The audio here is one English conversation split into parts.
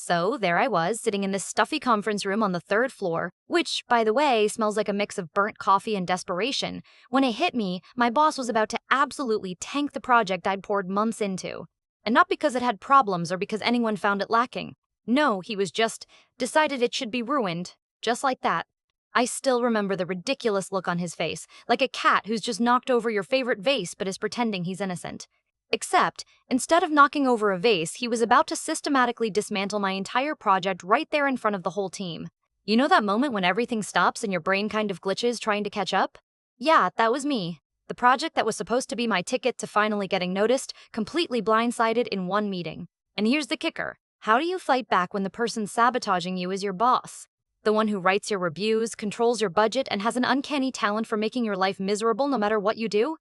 So there I was, sitting in this stuffy conference room on the third floor, which, by the way, smells like a mix of burnt coffee and desperation, when it hit me, my boss was about to absolutely tank the project I'd poured months into. And not because it had problems or because anyone found it lacking. No, he was just decided it should be ruined. Just like that. I still remember the ridiculous look on his face, like a cat who's just knocked over your favorite vase but is pretending he's innocent. Except, instead of knocking over a vase, he was about to systematically dismantle my entire project right there in front of the whole team. You know that moment when everything stops and your brain kind of glitches trying to catch up? Yeah, that was me. The project that was supposed to be my ticket to finally getting noticed, completely blindsided in one meeting. And here's the kicker. How do you fight back when the person sabotaging you is your boss? The one who writes your reviews, controls your budget, and has an uncanny talent for making your life miserable no matter what you do?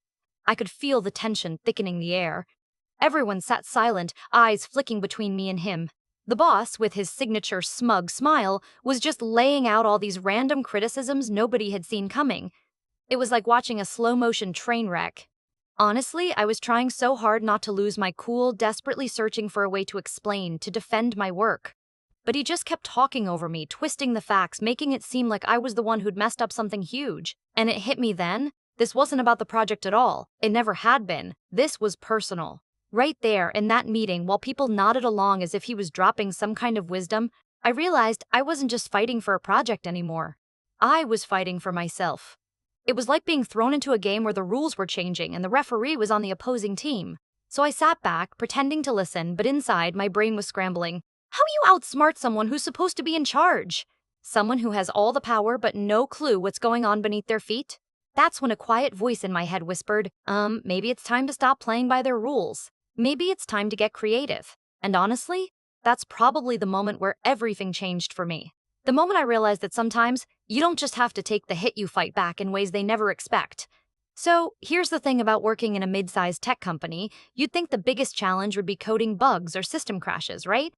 I could feel the tension thickening the air. Everyone sat silent, eyes flicking between me and him. The boss, with his signature smug smile, was just laying out all these random criticisms nobody had seen coming. It was like watching a slow-motion train wreck. Honestly, I was trying so hard not to lose my cool, desperately searching for a way to explain, to defend my work. But he just kept talking over me, twisting the facts, making it seem like I was the one who'd messed up something huge. And it hit me then. This wasn't about the project at all. It never had been. This was personal. Right there, in that meeting, while people nodded along as if he was dropping some kind of wisdom, I realized I wasn't just fighting for a project anymore. I was fighting for myself. It was like being thrown into a game where the rules were changing and the referee was on the opposing team. So I sat back, pretending to listen, but inside, my brain was scrambling. How do you outsmart someone who's supposed to be in charge? Someone who has all the power but no clue what's going on beneath their feet? That's when a quiet voice in my head whispered, maybe it's time to stop playing by their rules. Maybe it's time to get creative. And honestly, that's probably the moment where everything changed for me. The moment I realized that sometimes you don't just have to take the hit, you fight back in ways they never expect. So here's the thing about working in a mid-sized tech company. You'd think the biggest challenge would be coding bugs or system crashes, right?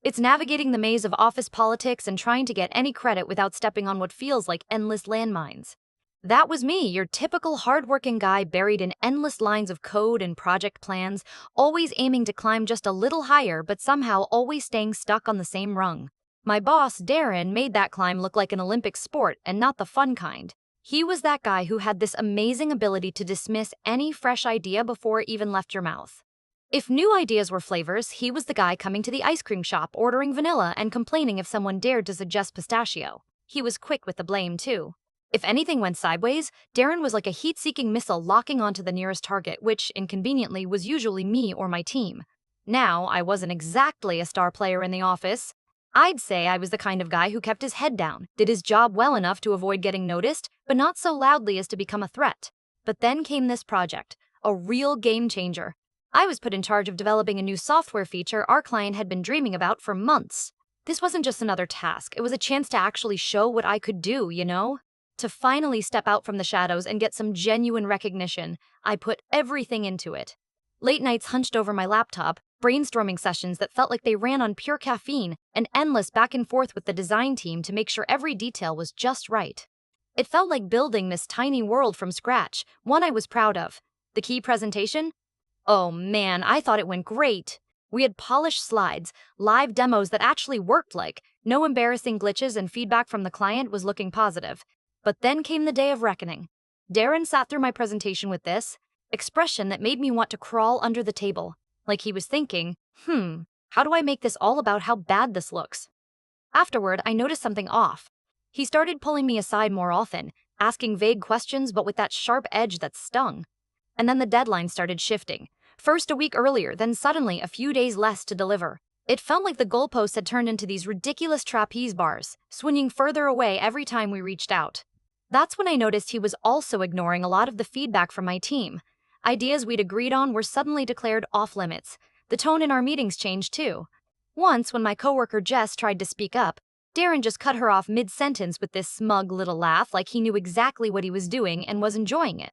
It's navigating the maze of office politics and trying to get any credit without stepping on what feels like endless landmines. That was me, your typical hardworking guy buried in endless lines of code and project plans, always aiming to climb just a little higher but somehow always staying stuck on the same rung. My boss, Darren, made that climb look like an Olympic sport and not the fun kind. He was that guy who had this amazing ability to dismiss any fresh idea before it even left your mouth. If new ideas were flavors, he was the guy coming to the ice cream shop, ordering vanilla, and complaining if someone dared to suggest pistachio. He was quick with the blame, too. If anything went sideways, Darren was like a heat-seeking missile locking onto the nearest target, which, inconveniently, was usually me or my team. Now, I wasn't exactly a star player in the office. I'd say I was the kind of guy who kept his head down, did his job well enough to avoid getting noticed, but not so loudly as to become a threat. But then came this project, a real game changer. I was put in charge of developing a new software feature our client had been dreaming about for months. This wasn't just another task, it was a chance to actually show what I could do, you know? To finally step out from the shadows and get some genuine recognition, I put everything into it. Late nights hunched over my laptop, brainstorming sessions that felt like they ran on pure caffeine, and endless back and forth with the design team to make sure every detail was just right. It felt like building this tiny world from scratch, one I was proud of. The key presentation? Oh man, I thought it went great. We had polished slides, live demos that actually worked, like no embarrassing glitches, and feedback from the client was looking positive. But then came the day of reckoning. Darren sat through my presentation with this expression that made me want to crawl under the table, like he was thinking, how do I make this all about how bad this looks? Afterward, I noticed something off. He started pulling me aside more often, asking vague questions but with that sharp edge that stung. And then the deadline started shifting. First a week earlier, then suddenly a few days less to deliver. It felt like the goalposts had turned into these ridiculous trapeze bars, swinging further away every time we reached out. That's when I noticed he was also ignoring a lot of the feedback from my team. Ideas we'd agreed on were suddenly declared off-limits. The tone in our meetings changed too. Once, when my coworker Jess tried to speak up, Darren just cut her off mid-sentence with this smug little laugh like he knew exactly what he was doing and was enjoying it.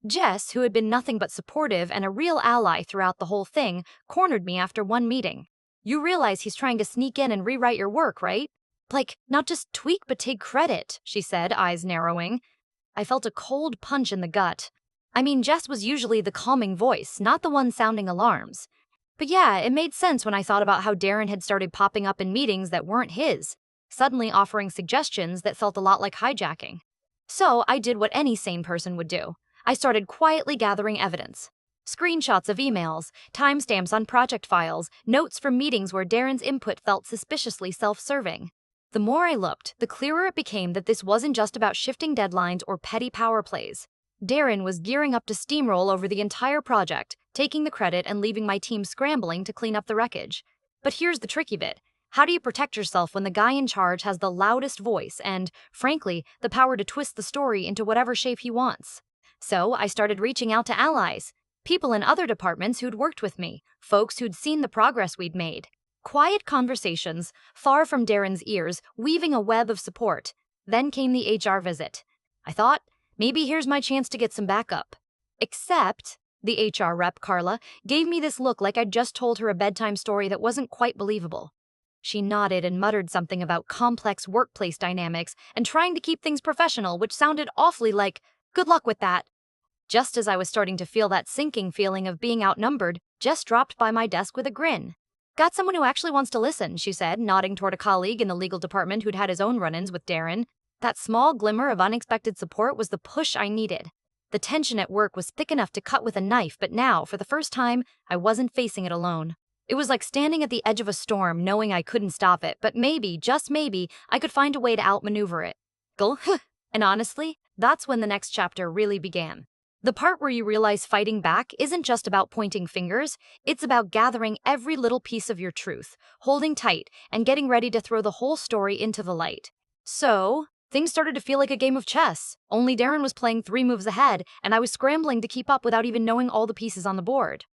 Jess, who had been nothing but supportive and a real ally throughout the whole thing, cornered me after one meeting. You realize he's trying to sneak in and rewrite your work, right? Like, not just tweak but take credit, she said, eyes narrowing. I felt a cold punch in the gut. I mean, Jess was usually the calming voice, not the one sounding alarms. But yeah, it made sense when I thought about how Darren had started popping up in meetings that weren't his, suddenly offering suggestions that felt a lot like hijacking. So I did what any sane person would do. I started quietly gathering evidence. Screenshots of emails, timestamps on project files, notes from meetings where Darren's input felt suspiciously self-serving. The more I looked, the clearer it became that this wasn't just about shifting deadlines or petty power plays. Darren was gearing up to steamroll over the entire project, taking the credit and leaving my team scrambling to clean up the wreckage. But here's the tricky bit. How do you protect yourself when the guy in charge has the loudest voice and, frankly, the power to twist the story into whatever shape he wants? So I started reaching out to allies, people in other departments who'd worked with me, folks who'd seen the progress we'd made. Quiet conversations, far from Darren's ears, weaving a web of support. Then came the HR visit. I thought, maybe here's my chance to get some backup. Except, the HR rep, Carla, gave me this look like I'd just told her a bedtime story that wasn't quite believable. She nodded and muttered something about complex workplace dynamics and trying to keep things professional, which sounded awfully like, good luck with that. Just as I was starting to feel that sinking feeling of being outnumbered, Jess dropped by my desk with a grin. Got someone who actually wants to listen, she said, nodding toward a colleague in the legal department who'd had his own run-ins with Darren. That small glimmer of unexpected support was the push I needed. The tension at work was thick enough to cut with a knife, but now, for the first time, I wasn't facing it alone. It was like standing at the edge of a storm, knowing I couldn't stop it, but maybe, just maybe, I could find a way to outmaneuver it. And honestly, that's when the next chapter really began. The part where you realize fighting back isn't just about pointing fingers, it's about gathering every little piece of your truth, holding tight, and getting ready to throw the whole story into the light. So, things started to feel like a game of chess, only Darren was playing 3 moves ahead, and I was scrambling to keep up without even knowing all the pieces on the board.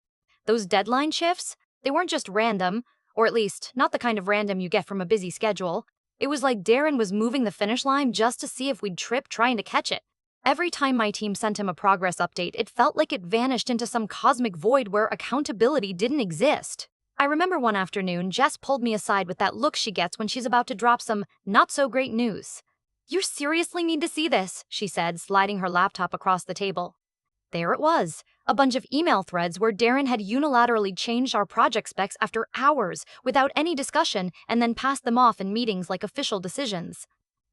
Those deadline shifts, they weren't just random, or at least, not the kind of random you get from a busy schedule. It was like Darren was moving the finish line just to see if we'd trip trying to catch it. Every time my team sent him a progress update, it felt like it vanished into some cosmic void where accountability didn't exist. I remember one afternoon, Jess pulled me aside with that look she gets when she's about to drop some not-so-great news. "You seriously need to see this," she said, sliding her laptop across the table. There it was, a bunch of email threads where Darren had unilaterally changed our project specs after hours without any discussion and then passed them off in meetings like official decisions.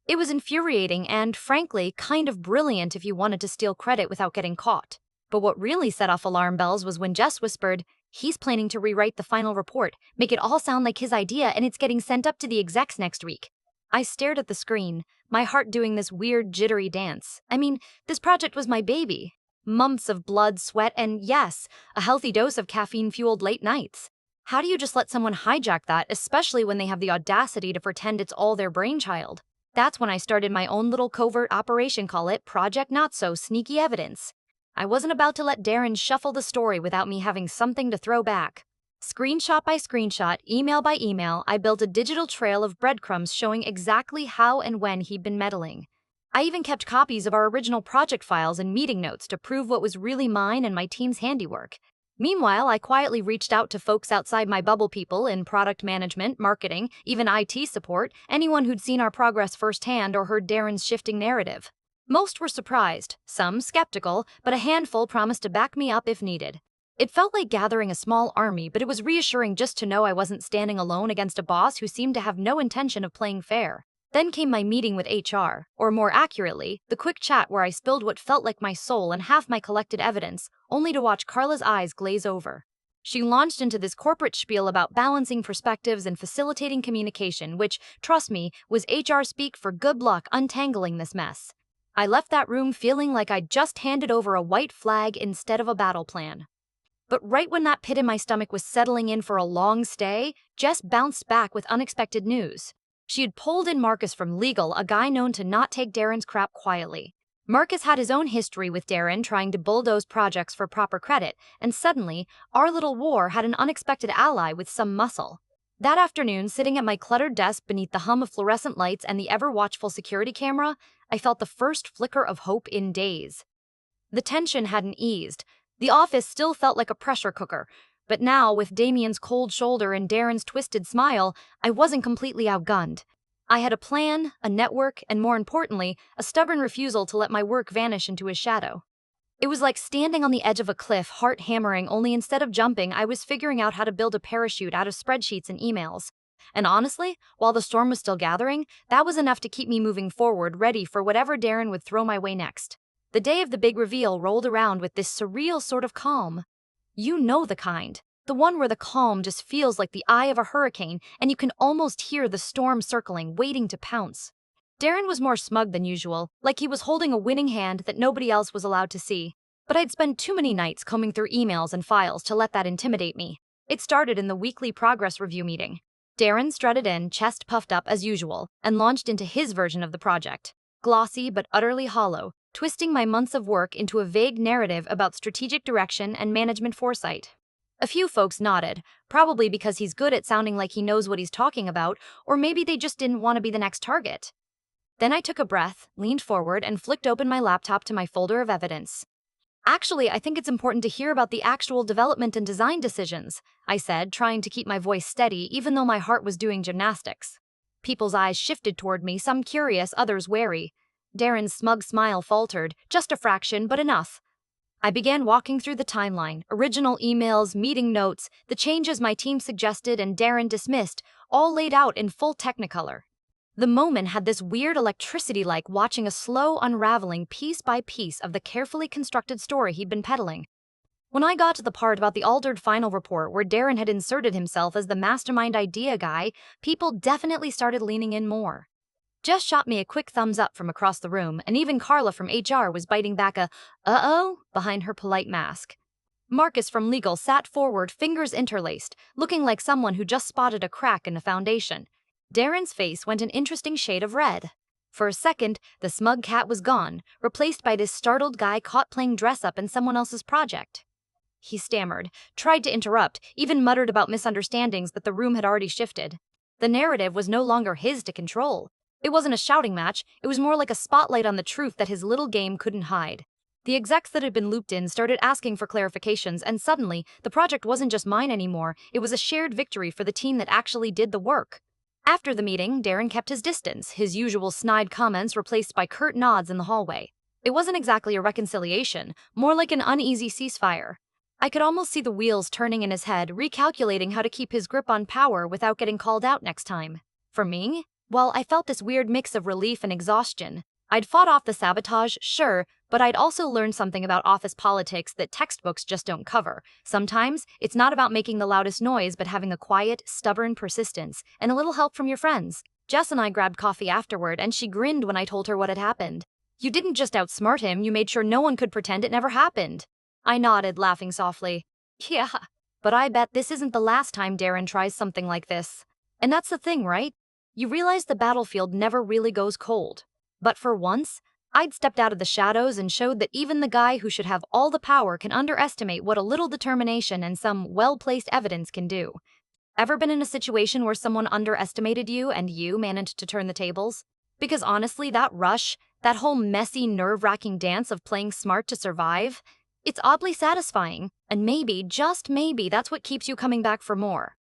It was infuriating and, frankly, kind of brilliant if you wanted to steal credit without getting caught. But what really set off alarm bells was when Jess whispered, "He's planning to rewrite the final report, make it all sound like his idea, and it's getting sent up to the execs next week." I stared at the screen, my heart doing this weird, jittery dance. I mean, this project was my baby. Months of blood, sweat, and yes, a healthy dose of caffeine-fueled late nights. How do you just let someone hijack that, especially when they have the audacity to pretend it's all their brainchild? That's when I started my own little covert operation, call it Project Not So Sneaky Evidence. I wasn't about to let Darren shuffle the story without me having something to throw back. Screenshot by screenshot, email by email, I built a digital trail of breadcrumbs showing exactly how and when he'd been meddling. I even kept copies of our original project files and meeting notes to prove what was really mine and my team's handiwork. Meanwhile, I quietly reached out to folks outside my bubble, people in product management, marketing, even IT support, anyone who'd seen our progress firsthand or heard Darren's shifting narrative. Most were surprised, some skeptical, but a handful promised to back me up if needed. It felt like gathering a small army, but it was reassuring just to know I wasn't standing alone against a boss who seemed to have no intention of playing fair. Then came my meeting with HR, or more accurately, the quick chat where I spilled what felt like my soul and half my collected evidence, only to watch Carla's eyes glaze over. She launched into this corporate spiel about balancing perspectives and facilitating communication, which, trust me, was HR speak for good luck untangling this mess. I left that room feeling like I'd just handed over a white flag instead of a battle plan. But right when that pit in my stomach was settling in for a long stay, Jess bounced back with unexpected news. She had pulled in Marcus from legal, a guy known to not take Darren's crap quietly. Marcus had his own history with Darren trying to bulldoze projects for proper credit, and suddenly, our little war had an unexpected ally with some muscle. That afternoon, sitting at my cluttered desk beneath the hum of fluorescent lights and the ever-watchful security camera, I felt the first flicker of hope in days. The tension hadn't eased. The office still felt like a pressure cooker, but now, with Damien's cold shoulder and Darren's twisted smile, I wasn't completely outgunned. I had a plan, a network, and more importantly, a stubborn refusal to let my work vanish into his shadow. It was like standing on the edge of a cliff, heart hammering, only instead of jumping, I was figuring out how to build a parachute out of spreadsheets and emails. And honestly, while the storm was still gathering, that was enough to keep me moving forward, ready for whatever Darren would throw my way next. The day of the big reveal rolled around with this surreal sort of calm. You know the kind. The one where the calm just feels like the eye of a hurricane and you can almost hear the storm circling, waiting to pounce. Darren was more smug than usual, like he was holding a winning hand that nobody else was allowed to see. But I'd spent too many nights combing through emails and files to let that intimidate me. It started in the weekly progress review meeting. Darren strutted in, chest puffed up as usual, and launched into his version of the project. Glossy but utterly hollow, twisting my months of work into a vague narrative about strategic direction and management foresight. A few folks nodded, probably because he's good at sounding like he knows what he's talking about, or maybe they just didn't want to be the next target. Then I took a breath, leaned forward, and flicked open my laptop to my folder of evidence. Actually, I think it's important to hear about the actual development and design decisions, I said, trying to keep my voice steady even though my heart was doing gymnastics. People's eyes shifted toward me, some curious, others wary. Darren's smug smile faltered, just a fraction, but enough. I began walking through the timeline, original emails, meeting notes, the changes my team suggested and Darren dismissed, all laid out in full technicolor. The moment had this weird electricity like watching a slow unraveling piece by piece of the carefully constructed story he'd been peddling. When I got to the part about the altered final report where Darren had inserted himself as the mastermind idea guy, people definitely started leaning in more. Jess shot me a quick thumbs up from across the room, and even Carla from HR was biting back a "uh-oh" behind her polite mask. Marcus from legal sat forward, fingers interlaced, looking like someone who just spotted a crack in the foundation. Darren's face went an interesting shade of red. For a second, the smug cat was gone, replaced by this startled guy caught playing dress-up in someone else's project. He stammered, tried to interrupt, even muttered about misunderstandings, but the room had already shifted. The narrative was no longer his to control. It wasn't a shouting match, it was more like a spotlight on the truth that his little game couldn't hide. The execs that had been looped in started asking for clarifications, and suddenly, the project wasn't just mine anymore, it was a shared victory for the team that actually did the work. After the meeting, Darren kept his distance, his usual snide comments replaced by curt nods in the hallway. It wasn't exactly a reconciliation, more like an uneasy ceasefire. I could almost see the wheels turning in his head, recalculating how to keep his grip on power without getting called out next time. For me? Well, I felt this weird mix of relief and exhaustion. I'd fought off the sabotage, sure, but I'd also learned something about office politics that textbooks just don't cover. Sometimes, it's not about making the loudest noise, but having a quiet, stubborn persistence, and a little help from your friends. Jess and I grabbed coffee afterward, and she grinned when I told her what had happened. You didn't just outsmart him, you made sure no one could pretend it never happened. I nodded, laughing softly. Yeah, but I bet this isn't the last time Darren tries something like this. And that's the thing, right? You realize the battlefield never really goes cold. But for once, I'd stepped out of the shadows and showed that even the guy who should have all the power can underestimate what a little determination and some well-placed evidence can do. Ever been in a situation where someone underestimated you and you managed to turn the tables? Because honestly, that rush, that whole messy, nerve-wracking dance of playing smart to survive, it's oddly satisfying, and maybe, just maybe, that's what keeps you coming back for more.